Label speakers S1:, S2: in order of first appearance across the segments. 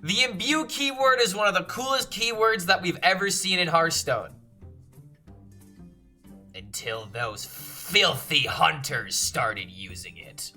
S1: The Imbue keyword is one of the coolest keywords that we've ever seen in Hearthstone. Until those filthy hunters started using it.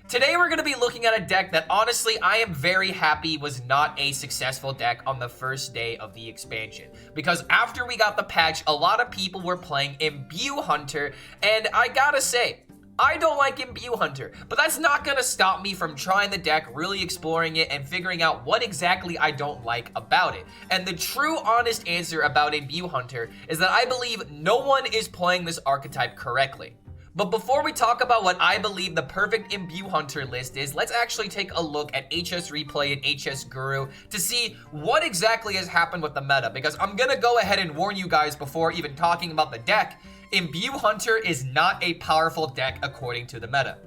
S1: Today we're going to be looking at a deck that honestly I am very happy was not a successful deck on the first day of the expansion. Because after we got the patch, a lot of people were playing Imbue Hunter, and I gotta say, I don't like Imbue Hunter, but that's not going to stop me from trying the deck, really exploring it, and figuring out what exactly I don't like about it. And the true honest answer about Imbue Hunter is that I believe no one is playing this archetype correctly. But before we talk about what I believe the perfect Imbue Hunter list is, let's actually take a look at HSReplay and HSGuru to see what exactly has happened with the meta, because I'm gonna go ahead and warn you guys before even talking about the deck, Imbue Hunter is not a powerful deck according to the meta.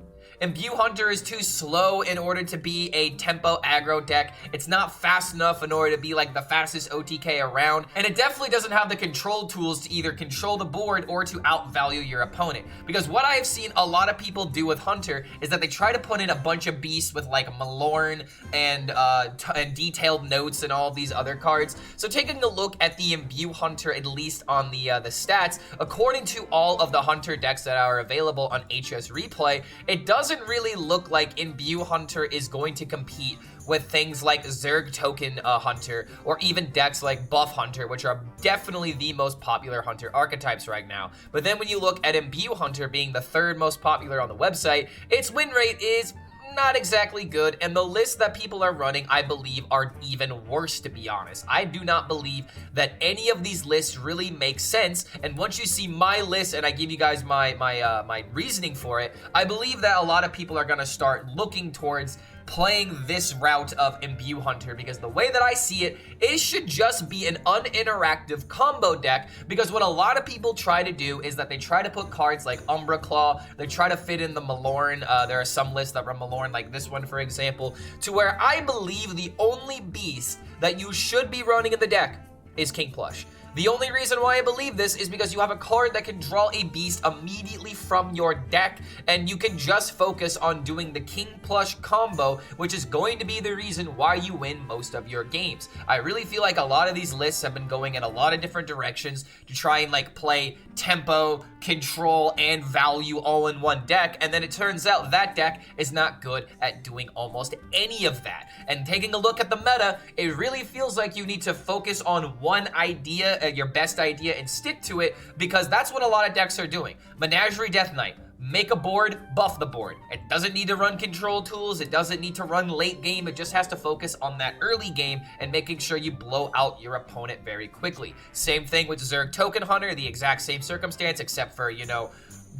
S1: Imbue Hunter is too slow in order to be a tempo aggro deck. It's not fast enough in order to be like the fastest OTK around, and it definitely doesn't have the control tools to either control the board or to outvalue your opponent. Because what I have seen a lot of people do with Hunter is that they try to put in a bunch of beasts with like Malorn and detailed notes and all of these other cards. So taking a look at the Imbue Hunter, at least on the stats, according to all of the Hunter decks that are available on HSReplay, it doesn't really look like Imbue Hunter is going to compete with things like Zerg Token Hunter, or even decks like Buff Hunter, which are definitely the most popular Hunter archetypes right now. But then when you look at Imbue Hunter being the third most popular on the website, its win rate is not exactly good, and the lists that people are running, I believe, are even worse, to be honest. I do not believe that any of these lists really make sense, and once you see my list and I give you guys my reasoning for it, I believe that a lot of people are going to start looking towards playing this route of Imbue Hunter, because the way that I see it, it should just be an uninteractive combo deck, because what a lot of people try to do is that they try to put cards like Umbra Claw, they try to fit in the Malorn, there are some lists that run Malorn, like this one for example, to where I believe the only beast that you should be running in the deck is King Plush. The only reason why I believe this is because you have a card that can draw a beast immediately from your deck, and you can just focus on doing the King Plush combo, which is going to be the reason why you win most of your games. I really feel like a lot of these lists have been going in a lot of different directions to try and like play tempo, control, and value all in one deck, and then it turns out that deck is not good at doing almost any of that. And taking a look at the meta, it really feels like you need to focus on one idea, your best idea, and stick to it, because that's what a lot of decks are doing. Menagerie Death Knight. Make a board, buff the board. It doesn't need to run control tools, it doesn't need to run late game, it just has to focus on that early game and making sure you blow out your opponent very quickly. Same thing with Zerg Token Hunter, the exact same circumstance, except for, you know,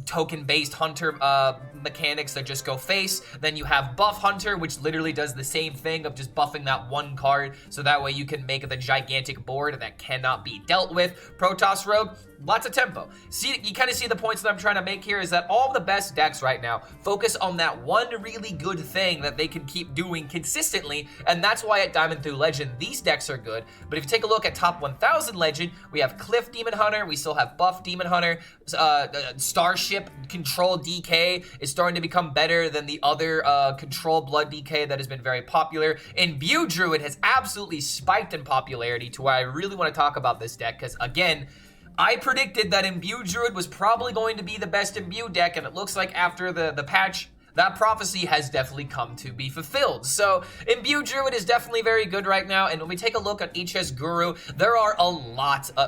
S1: token-based Hunter mechanics that just go face. Then you have Buff Hunter, which literally does the same thing of just buffing that one card, so that way you can make the gigantic board that cannot be dealt with. Protoss Rogue, lots of tempo. See, you kind of see the points that I'm trying to make here is that all of the best decks right now focus on that one really good thing that they can keep doing consistently, and that's why at Diamond through Legend, these decks are good. But if you take a look at top 1000 Legend, we have Cliff Demon Hunter, we still have Buff Demon Hunter, Starship Control DK is starting to become better than the other Control Blood DK that has been very popular. Imbue Druid has absolutely spiked in popularity to where I really want to talk about this deck, because again, I predicted that Imbue Druid was probably going to be the best Imbue deck, and it looks like after the patch, that prophecy has definitely come to be fulfilled. So Imbue Druid is definitely very good right now, and when we take a look at HSGuru,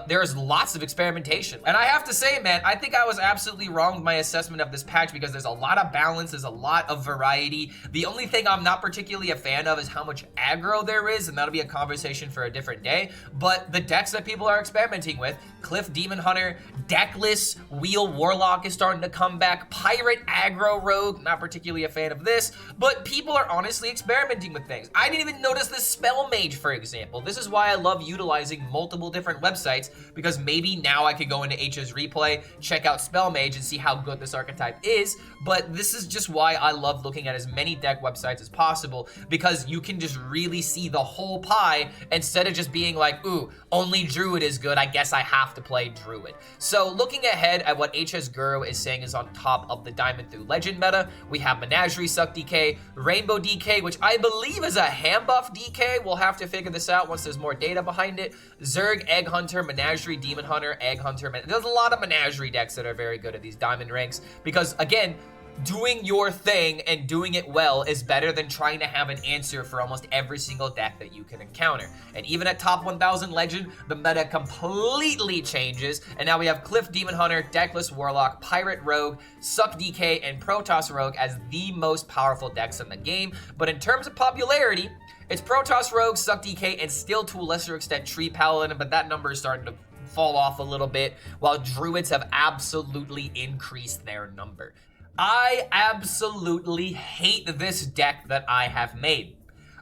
S1: there's lots of experimentation. And I have to say, man, I think I was absolutely wrong with my assessment of this patch, because there's a lot of balance, there's a lot of variety. The only thing I'm not particularly a fan of is how much aggro there is, and that'll be a conversation for a different day. But the decks that people are experimenting with, Cliff Demon Hunter, Deckless Wheel Warlock is starting to come back, Pirate Aggro Rogue, not particularly particularly a fan of this, but people are honestly experimenting with things. I didn't even notice this Spell Mage, for example. This is why I love utilizing multiple different websites, because maybe now I could go into HSReplay, check out Spell Mage, and see how good this archetype is, but this is just why I love looking at as many deck websites as possible, because you can just really see the whole pie instead of just being like, ooh, only Druid is good, I guess I have to play Druid. So looking ahead at what HS Guru is saying is on top of the Diamond through Legend meta, we have Menagerie Suck DK, Rainbow DK, which I believe is a ham buff DK. We'll have to figure this out once there's more data behind it. Zerg, Egg Hunter, Menagerie, Demon Hunter, Egg Hunter. There's a lot of Menagerie decks that are very good at these Diamond ranks because, again, doing your thing and doing it well is better than trying to have an answer for almost every single deck that you can encounter. And even at top 1000 Legend, the meta completely changes, and now we have Cliff Demon Hunter, Deckless Warlock, Pirate Rogue, Suck DK, and Protoss Rogue as the most powerful decks in the game. But in terms of popularity, it's Protoss Rogue, Suck DK, and still to a lesser extent Tree Paladin, but that number is starting to fall off a little bit, while Druids have absolutely increased their number. I absolutely hate this deck that I have made.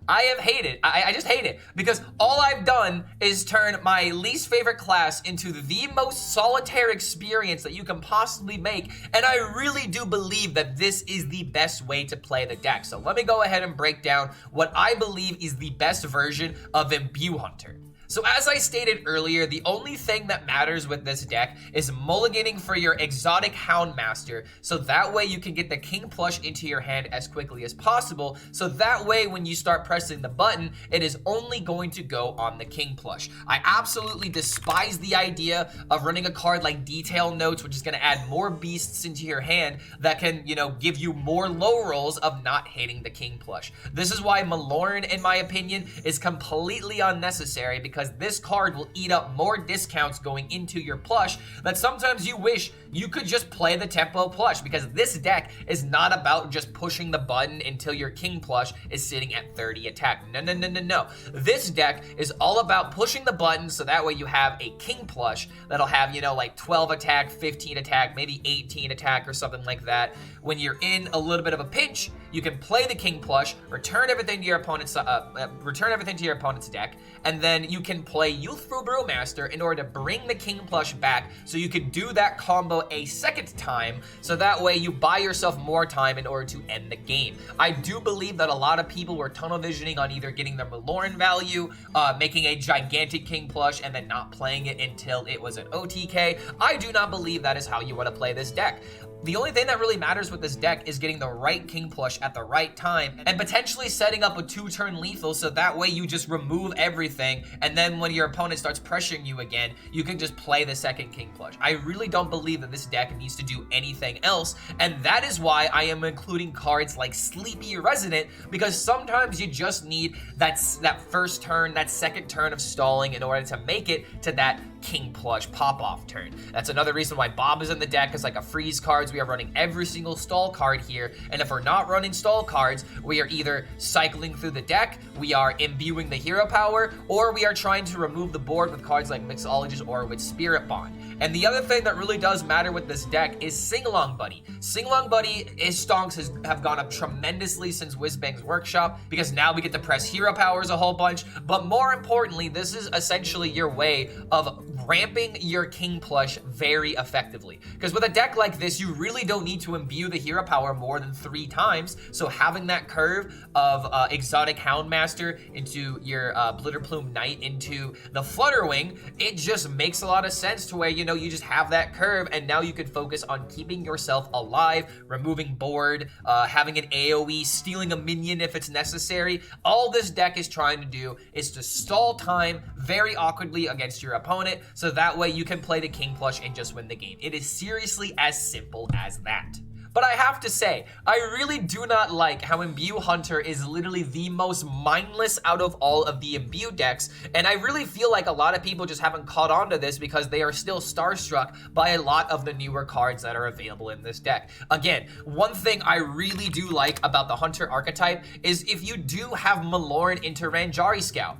S1: I have hated. I just hate it because all I've done is turn my least favorite class into the most solitaire experience that you can possibly make, and I really do believe that this is the best way to play the deck. So let me go ahead and break down what I believe is the best version of Imbue Hunter. So as I stated earlier, the only thing that matters with this deck is mulliganing for your exotic Houndmaster, so that way you can get the King Plush into your hand as quickly as possible, so that way when you start pressing the button, it is only going to go on the King Plush. I absolutely despise the idea of running a card like Detail Notes, which is going to add more beasts into your hand that can, give you more low rolls of not hitting the King Plush. This is why Malorn, in my opinion, is completely unnecessary, because this card will eat up more discounts going into your plush that sometimes you wish you could just play the tempo plush, because this deck is not about just pushing the button until your King Plush is sitting at 30 attack. No. This deck is all about pushing the button so that way you have a King Plush that'll have, like 12 attack, 15 attack, maybe 18 attack or something like that. When you're in a little bit of a pinch, you can play the King Plush, return everything to your opponent's deck, and then you can play Youthful Brewmaster in order to bring the King Plush back so you can do that combo a second time, so that way you buy yourself more time in order to end the game. I do believe that a lot of people were tunnel visioning on either getting their Malorn value, making a gigantic King Plush, and then not playing it until it was an OTK. I do not believe that is how you want to play this deck. The only thing that really matters with this deck is getting the right King Plush at the right time and potentially setting up a 2-turn lethal so that way you just remove everything, and then when your opponent starts pressuring you again, you can just play the second King Plush. I really don't believe that this deck needs to do anything else, and that is why I am including cards like Sleepy Resident, because sometimes you just need that first turn, that second turn of stalling in order to make it to that King Plush pop-off turn. That's another reason why Bob is in the deck, is like a freeze cards. We are running every single stall card here, and if we're not running stall cards, we are either cycling through the deck, we are imbuing the hero power, or we are trying to remove the board with cards like Mixologist or with Spirit Bond. And the other thing that really does matter with this deck is Sing-Along Buddy. Sing-Along Buddy, his stonks have gone up tremendously since Whizbang's Workshop, because now we get to press hero powers a whole bunch, but more importantly, this is essentially your way of ramping your King Plush very effectively. Because with a deck like this, you really don't need to imbue the hero power more than 3 times, so having that curve of Exotic Houndmaster into your Blitterplume Knight into the Flutterwing, it just makes a lot of sense to where, you just have that curve, and now you could focus on keeping yourself alive, removing board, having an AoE, stealing a minion if it's necessary. All this deck is trying to do is to stall time very awkwardly against your opponent, so that way you can play the King Plush and just win the game. It is seriously as simple as that. But I have to say, I really do not like how Imbue Hunter is literally the most mindless out of all of the Imbue decks, and I really feel like a lot of people just haven't caught on to this because they are still starstruck by a lot of the newer cards that are available in this deck. Again, one thing I really do like about the Hunter archetype is if you do have Malorn into Ranjari Scout,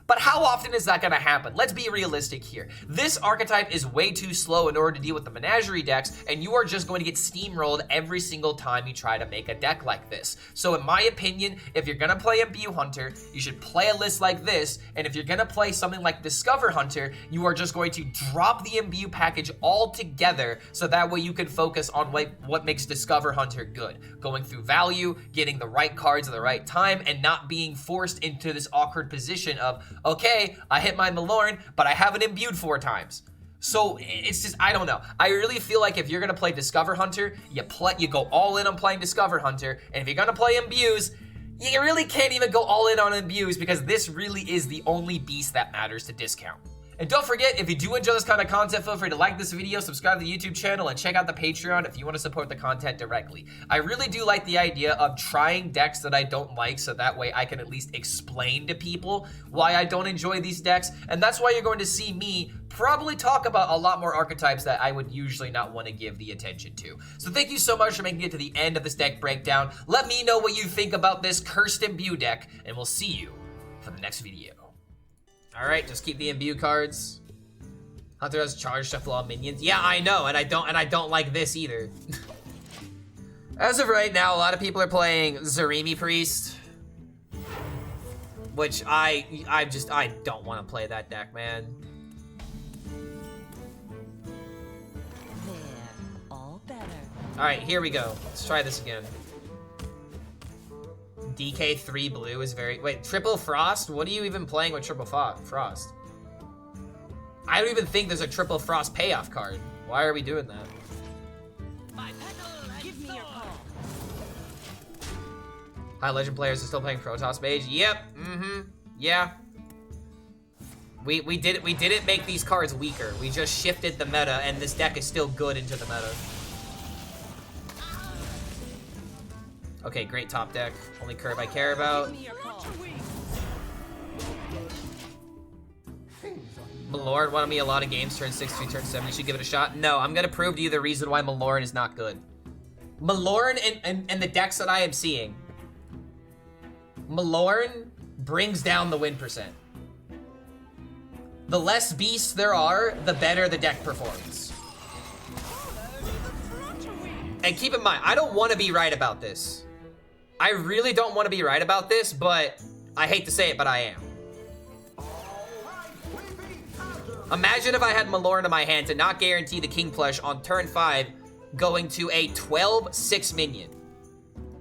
S1: But how often is that going to happen? Let's be realistic here. This archetype is way too slow in order to deal with the Menagerie decks, and you are just going to get steamrolled every single time you try to make a deck like this. So in my opinion, if you're going to play Imbue Hunter, you should play a list like this, and if you're going to play something like Discover Hunter, you are just going to drop the Imbue package altogether, so that way you can focus on what makes Discover Hunter good. Going through value, getting the right cards at the right time, and not being forced into this awkward position of, okay, I hit my Malorn, but I haven't imbued 4 times. So it's just, I don't know. I really feel like if you're gonna play Discover Hunter, you go all in on playing Discover Hunter, and if you're gonna play Imbues, you really can't even go all in on Imbues because this really is the only beast that matters to discount. And don't forget, if you do enjoy this kind of content, feel free to like this video, subscribe to the YouTube channel, and check out the Patreon if you want to support the content directly. I really do like the idea of trying decks that I don't like, so that way I can at least explain to people why I don't enjoy these decks, and that's why you're going to see me probably talk about a lot more archetypes that I would usually not want to give the attention to. So thank you so much for making it to the end of this deck breakdown. Let me know what you think about this cursed Imbue deck, and we'll see you for the next video. Alright, just keep the Imbue cards. Hunter has charge shuffle all minions. Yeah, I know, and I don't like this either. As of right now, a lot of people are playing Zarimi Priest. Which I don't want to play that deck, man.
S2: There, all better.
S1: Alright, here we go. Let's try this again. DK3 blue is very... Wait, triple frost? What are you even playing with triple frost? I don't even think there's a triple frost payoff card. Why are we doing that?
S2: Give me your call.
S1: High legend players are still playing Protoss Mage? Yep. Yeah. We didn't make these cards weaker. We just shifted the meta, and this deck is still good into the meta. Okay, great top deck. Only curve I care about. Malorn won me a lot of games, turn 6 to turn 7. You should give it a shot. No, I'm gonna prove to you the reason why Malorn is not good. Malorn and the decks that I am seeing. Malorn brings down the win percent. The less beasts there are, the better the deck performs. And keep in mind, I don't want to be right about this. I really don't want to be right about this, but I hate to say it, but I am. Imagine if I had Malorn in my hand to not guarantee the King Plush on turn 5, going to a 12/6 minion.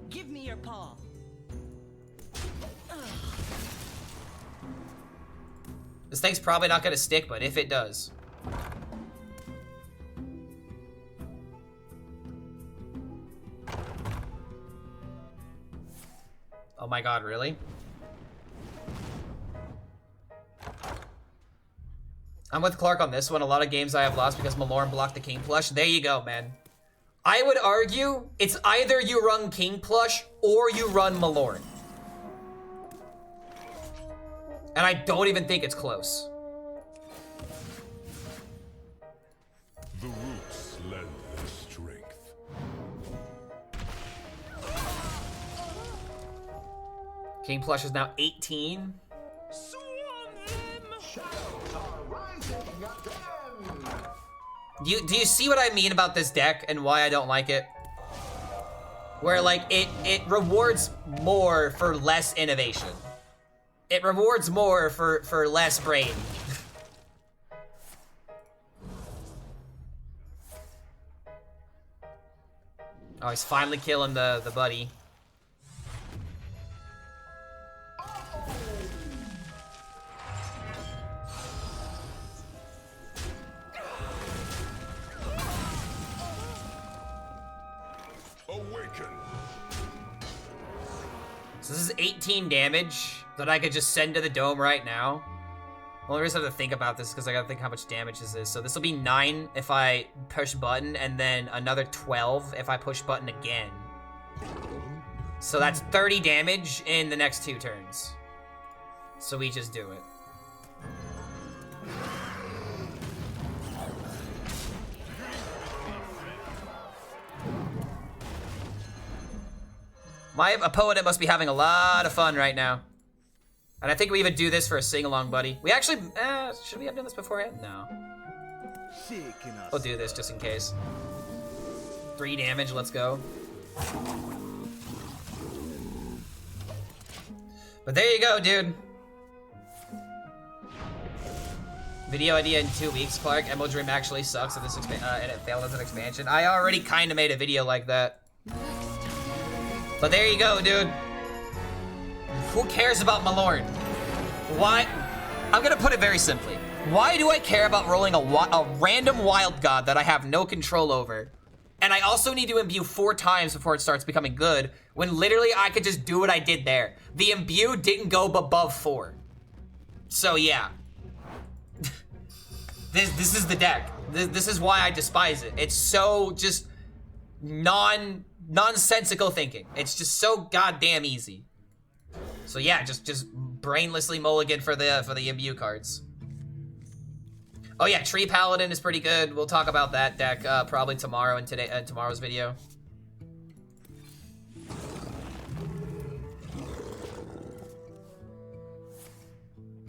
S2: Give me your paw.
S1: This thing's probably not going to stick, but if it does. Oh my god, really? I'm with Clark on this one. A lot of games I have lost because Malorn blocked the King Plush. There you go, man. I would argue it's either you run King Plush or you run Malorn. And I don't even think it's close.
S3: The roots lend their strength.
S1: King Plush is now 18. Do you see what I mean about this deck and why I don't like it? Where like it rewards more for less innovation. It rewards more for less brain. Oh, he's finally killing the buddy.
S3: Awaken.
S1: So this is 18 damage that I could just send to the dome right now. Only reason I have to think about this is because I gotta think how much damage this is. So this will be 9 if I push button, and then another 12 if I push button again. So that's 30 damage in the next 2 turns. So we just do it. My opponent must be having a lot of fun right now. And I think we even do this for a sing-along, buddy. We actually, should we have done this beforehand? No. We'll do this just in case. 3 damage, let's go. But there you go, dude. Video idea in 2 weeks, Clark. Emerald Dream actually sucks and it failed as an expansion. I already kind of made a video like that. But there you go, dude. Who cares about Malorn? Why? I'm gonna put it very simply. Why do I care about rolling a random wild god that I have no control over? And I also need to imbue 4 times before it starts becoming good, when literally I could just do what I did there. The imbue didn't go above 4. So yeah. This is the deck. This is why I despise it. It's so just nonsensical thinking. It's just so goddamn easy. So yeah, just brainlessly mulligan for the imbue cards. Oh yeah, Tree Paladin is pretty good. We'll talk about that deck probably tomorrow in tomorrow's video.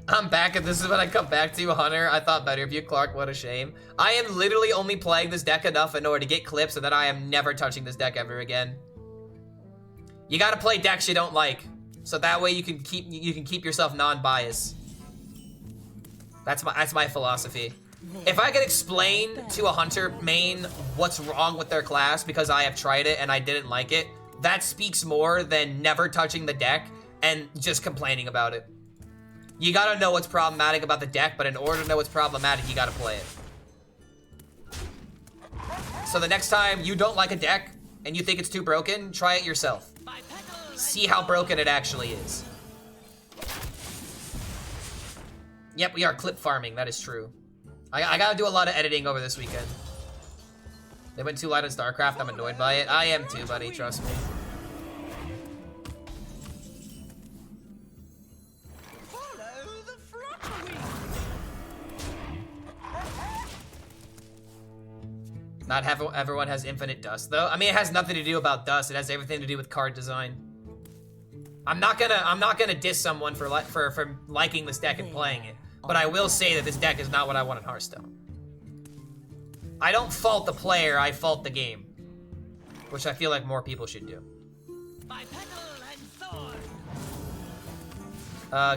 S1: I'm back and this is what I come back to, Hunter. I thought better of you, Clark. What a shame. I am literally only playing this deck enough in order to get clips, and then I am never touching this deck ever again. You gotta play decks you don't like, so that way you can keep yourself non-biased. That's my philosophy. If I could explain to a Hunter main what's wrong with their class because I have tried it and I didn't like it, that speaks more than never touching the deck and just complaining about it. You gotta know what's problematic about the deck, but in order to know what's problematic, you gotta play it. So the next time you don't like a deck and you think it's too broken, try it yourself. See how broken it actually is. Yep, we are clip farming, that is true. I gotta do a lot of editing over this weekend. They went too light on StarCraft, I'm annoyed by it. I am too, buddy, trust me. Not everyone has infinite dust, though. I mean, it has nothing to do about dust. It has everything to do with card design. I'm not gonna diss someone for liking this deck and playing it, but I will say that this deck is not what I want in Hearthstone. I don't fault the player, I fault the game, which I feel like more people should do.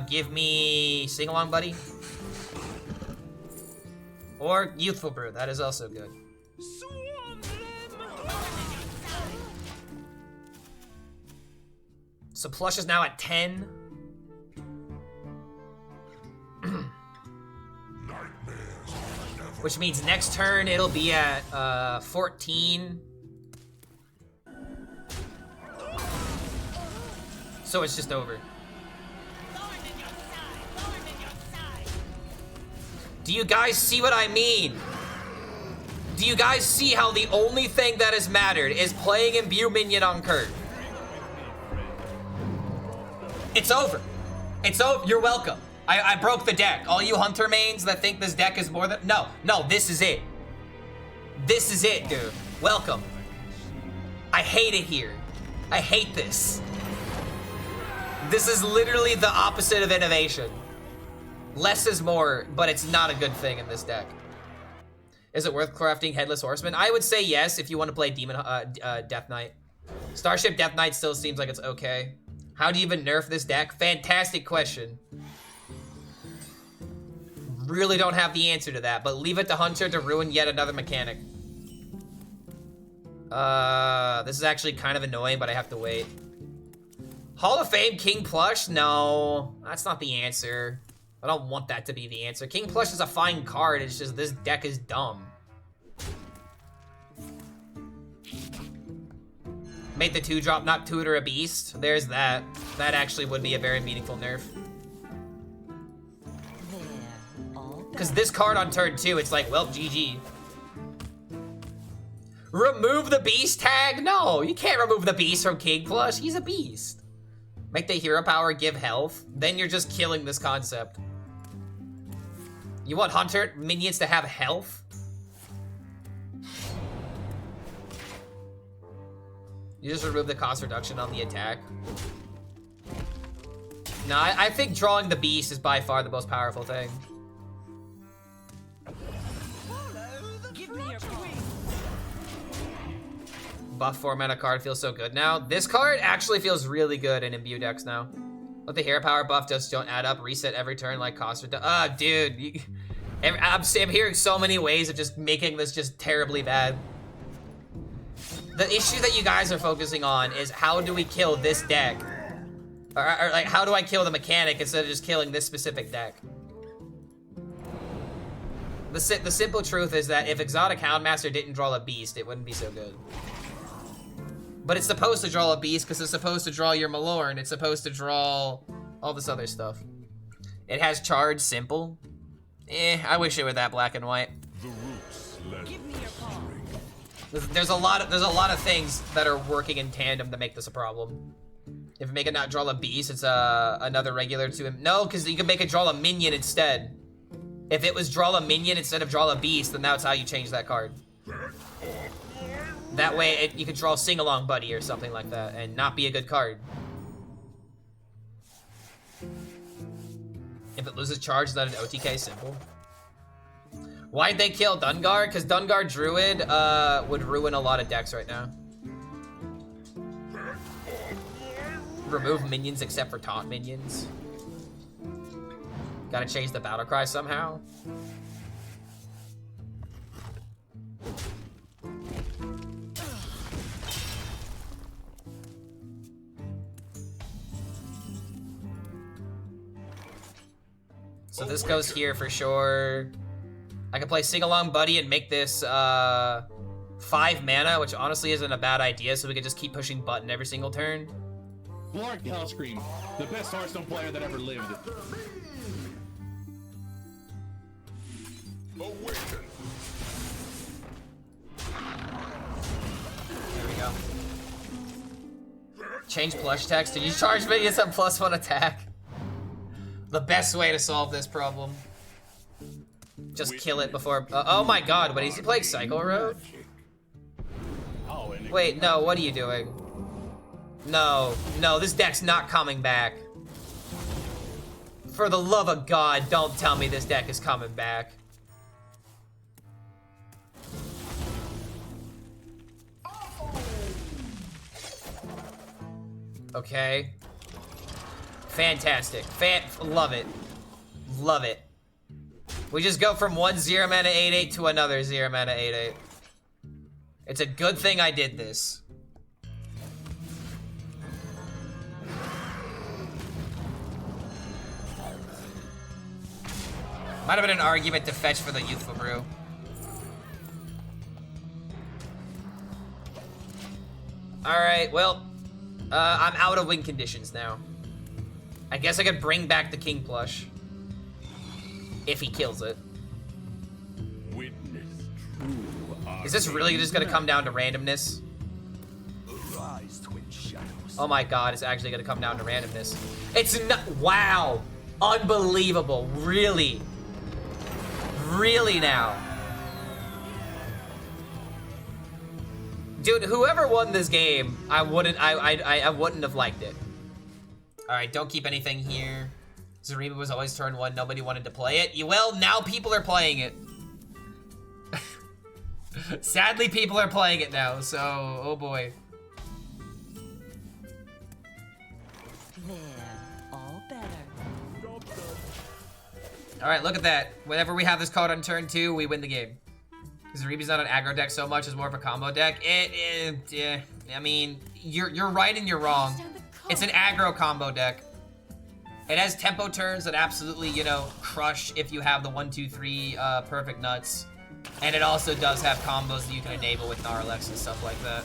S1: Give me Sing-Along, buddy. Or Youthful Brew, that is also good. So Plush is now at 10. Which means next turn it'll be at 14. So it's just over. Do you guys see what I mean? Do you guys see how the only thing that has mattered is playing Imbue Minion on curve? It's over. It's over. You're welcome. I broke the deck. All you Hunter mains that think this deck is more than... No, this is it. This is it, dude. Welcome. I hate it here. I hate this. This is literally the opposite of innovation. Less is more, but it's not a good thing in this deck. Is it worth crafting Headless Horseman? I would say yes if you want to play Death Knight. Starship Death Knight still seems like it's okay. How do you even nerf this deck? Fantastic question. Really don't have the answer to that, but leave it to Hunter to ruin yet another mechanic. This is actually kind of annoying, but I have to wait. Hall of Fame King Plush? No, that's not the answer. I don't want that to be the answer. King Plush is a fine card, it's just this deck is dumb. Make the 2-drop not tutor a beast. There's that. That actually would be a very meaningful nerf. Because this card on turn 2, it's like, well, GG. Remove the beast tag? No, you can't remove the beast from King Plush. He's a beast. Make the hero power give health? Then you're just killing this concept. You want Hunter minions to have health? You just remove the cost reduction on the attack. No, I think drawing the beast is by far the most powerful thing.
S2: Give me your paw.
S1: Buff 4 mana card feels so good now. This card actually feels really good in Imbue decks now. But the hero power buff just don't add up. Reset every turn like cost. Dude. I'm hearing so many ways of just making this just terribly bad. The issue that you guys are focusing on is how do we kill this deck? Or like, how do I kill the mechanic instead of just killing this specific deck? The simple truth is that if Exotic Houndmaster didn't draw a beast, it wouldn't be so good. But it's supposed to draw a beast because it's supposed to draw your Malorn. It's supposed to draw all this other stuff. It has charge, simple. I wish it were that black and white.
S3: The roots lend
S2: Give me your paw.
S1: There's a lot of things that are working in tandem to make this a problem. If you make it not draw a beast, it's another regular to him. No, because you can make it draw a minion instead. If it was draw a minion instead of draw a beast, then that's how you change that card. That way, you could draw Sing Along Buddy or something like that, and not be a good card. If it loses charge, is that an OTK simple? Why'd they kill Dungar? Because Dungar Druid would ruin a lot of decks right now. Remove minions except for taunt minions. Gotta change the battle cry somehow. So this goes here for sure. I can play Sing Along Buddy and make this 5 mana, which honestly isn't a bad idea, so we can just keep pushing button every single turn.
S4: Blark HELLSCREAM, the best Hearthstone player that ever lived.
S3: awaken.
S1: There we go. Change plush text. Did you charge minions on +1 attack? The best way to solve this problem. Just kill it before. Oh my god, what is he playing? Cycle Road? Wait, no, what are you doing? No, this deck's not coming back. For the love of God, don't tell me this deck is coming back. Okay. Fantastic. Love it. Love it. We just go from one 0 mana 8/8 to another 0 mana 8/8. It's a good thing I did this. Might have been an argument to fetch for the Youthful Brew. Alright, well, I'm out of win conditions now. I guess I could bring back the King plush. If he kills it.
S3: Witness true
S1: Is this really just gonna come down to randomness?
S3: Arise, twin shadows.
S1: Oh my god, it's actually gonna come down to randomness. It's not, wow. Unbelievable, really? Really now? Dude, whoever won this game, I wouldn't have liked it. Alright, don't keep anything here. Zareba was always turn 1, nobody wanted to play it. Well, now people are playing it. Sadly, people are playing it now, so, oh boy.
S2: There, all better.
S1: Alright, look at that. Whenever we have this card on turn 2, we win the game. Zarebe's not an aggro deck so much, it's more of a combo deck. Yeah, I mean, you're right and you're wrong. It's an aggro combo deck. It has tempo turns that absolutely, you know, crush if you have the 1, 2, 3 perfect nuts. And it also does have combos that you can enable with Gnarlex and stuff like that.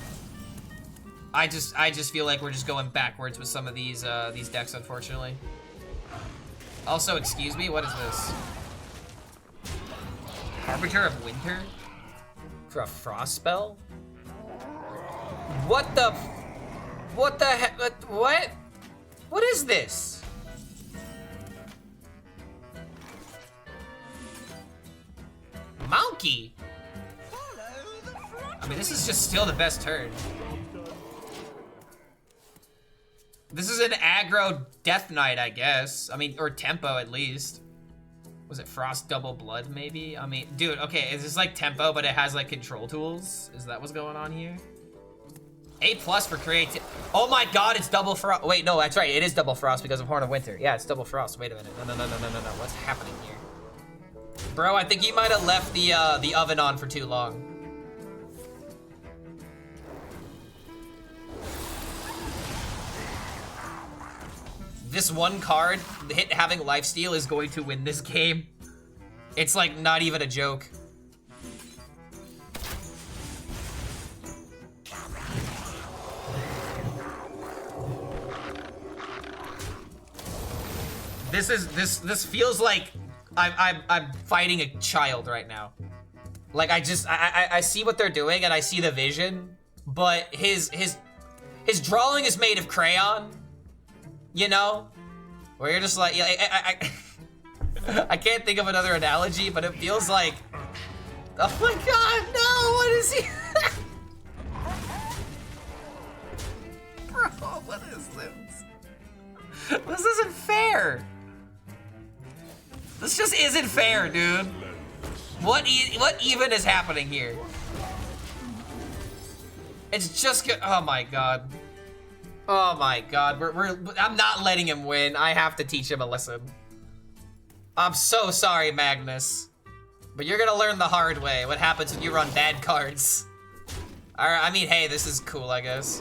S1: I just feel like we're just going backwards with some of these decks, unfortunately. Also, excuse me, what is this? Harbinger of Winter? For a frost spell? What the heck? What? What is this? Monkey? I mean, this is just still the best turn. This is an aggro Death Knight, I guess. I mean, or tempo at least. Was it Frost Double Blood, maybe? I mean, dude, okay, is this like tempo, but it has like control tools? Is that what's going on here? A+ for creative. Oh my god, it's double frost. Wait, no, that's right. It is double frost because of Horn of Winter. Yeah, it's double frost. Wait a minute. No. What's happening here? Bro, I think you might have left the oven on for too long. This one card, having lifesteal, is going to win this game. It's like not even a joke. This feels like I'm fighting a child right now. Like I see what they're doing and I see the vision, but his drawing is made of crayon, you know, where you're just like, yeah, I can't think of another analogy, but it feels like, oh my god, no, what is he? Bro, what is this? This isn't fair. This just isn't fair, dude. What even is happening here? It's just oh my god. Oh my god. I'm not letting him win. I have to teach him a lesson. I'm so sorry, Magnus. But you're gonna learn the hard way what happens when you run bad cards. Alright, I mean, hey, this is cool, I guess.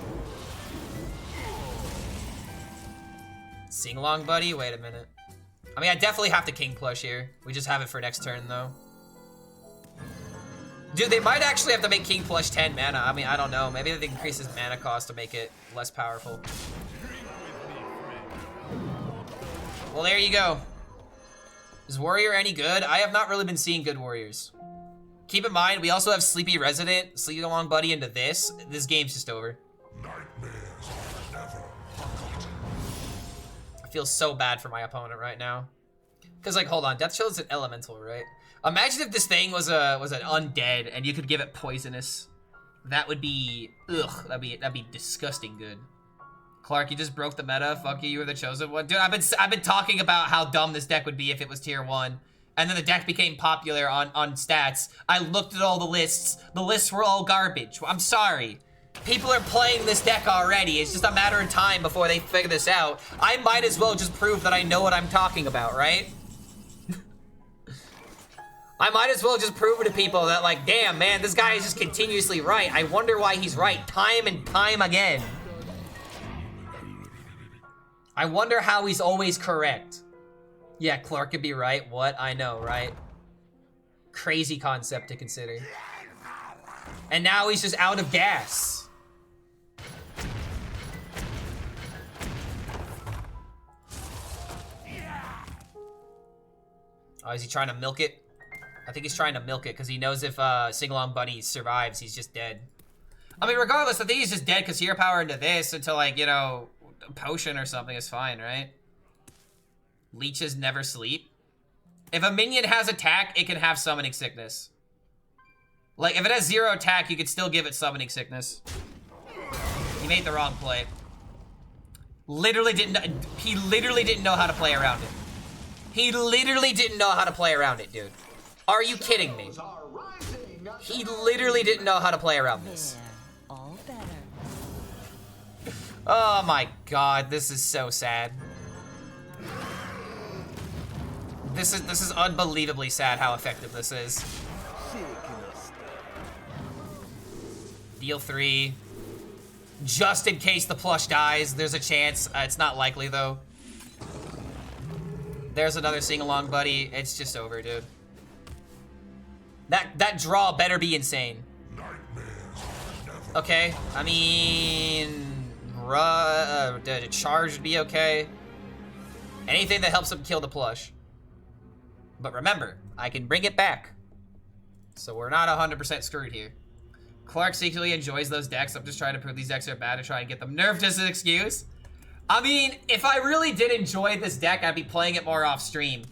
S1: Sing along, buddy? Wait a minute. I mean, I definitely have to King Plush here. We just have it for next turn, though. Dude, they might actually have to make King Plush 10 mana. I mean, I don't know. Maybe they increase his mana cost to make it less powerful. Well, there you go. Is Warrior any good? I have not really been seeing good Warriors. Keep in mind, we also have Sleepy Resident, Sleep Along Buddy into this. This game's just over. I feel so bad for my opponent right now. Because, like, hold on, Death Shield is an elemental, right? Imagine if this thing was an undead and you could give it poisonous. That would be, ugh, that'd be disgusting good. Clark, you just broke the meta. Fuck you, you were the chosen one. Dude, I've been talking about how dumb this deck would be if it was tier 1. And then the deck became popular on stats. I looked at all the lists. The lists were all garbage. I'm sorry. People are playing this deck already. It's just a matter of time before they figure this out. I might as well just prove that I know what I'm talking about, right? I might as well just prove it to people that, like, damn, man, this guy is just continuously right. I wonder why he's right time and time again. I wonder how he's always correct. Yeah, Clark could be right. What? I know, right? Crazy concept to consider. And now he's just out of gas. Oh, is he trying to milk it? I think he's trying to milk it because he knows if Sing-Along Buddy survives, he's just dead. I mean, regardless, I think he's just dead because hero power into this until, like, you know, a potion or something is fine, right? Leeches never sleep. If a minion has attack, it can have summoning sickness. Like, if it has 0 attack, you could still give it summoning sickness. He made the wrong play. Literally didn't. He literally didn't know how to play around it. He literally didn't know how to play around it, dude. Are you kidding me? He literally didn't know how to play around this.
S2: Yeah, all better.
S1: Oh my god, this is so sad. This is unbelievably sad how effective this is. Deal 3. Just in case the plush dies, there's a chance. It's not likely though. There's another Sing-Along Buddy. It's just over, dude. That draw better be insane. Okay, I mean, the charge would be okay. Anything that helps him kill the plush. But remember, I can bring it back. So we're not 100% screwed here. Clark secretly enjoys those decks. I'm just trying to prove these decks are bad to try and get them nerfed as an excuse. I mean, if I really did enjoy this deck, I'd be playing it more off stream.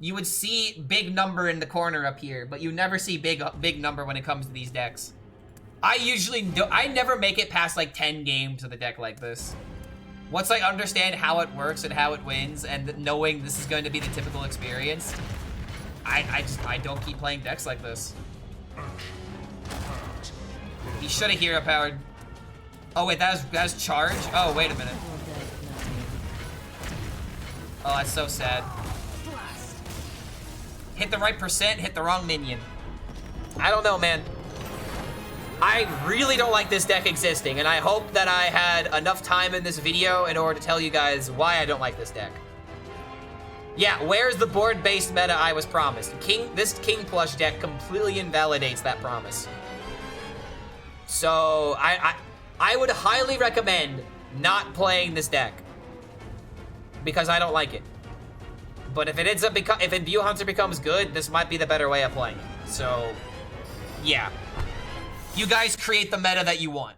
S1: You would see big number in the corner up here, but you never see big number when it comes to these decks. I never make it past like 10 games with a deck like this. Once I understand how it works and how it wins, and knowing this is going to be the typical experience, I don't keep playing decks like this. He should have hero powered. Oh wait, that was charge? Oh, wait a minute. Oh, that's so sad. Hit the right percent, hit the wrong minion. I don't know, man. I really don't like this deck existing, and I hope that I had enough time in this video in order to tell you guys why I don't like this deck. Yeah, where's the board-based meta I was promised? This King Plush deck completely invalidates that promise. So, I would highly recommend not playing this deck, because I don't like it. But if it ends up if Imbue Hunter becomes good, this might be the better way of playing it. So, yeah. You guys create the meta that you want.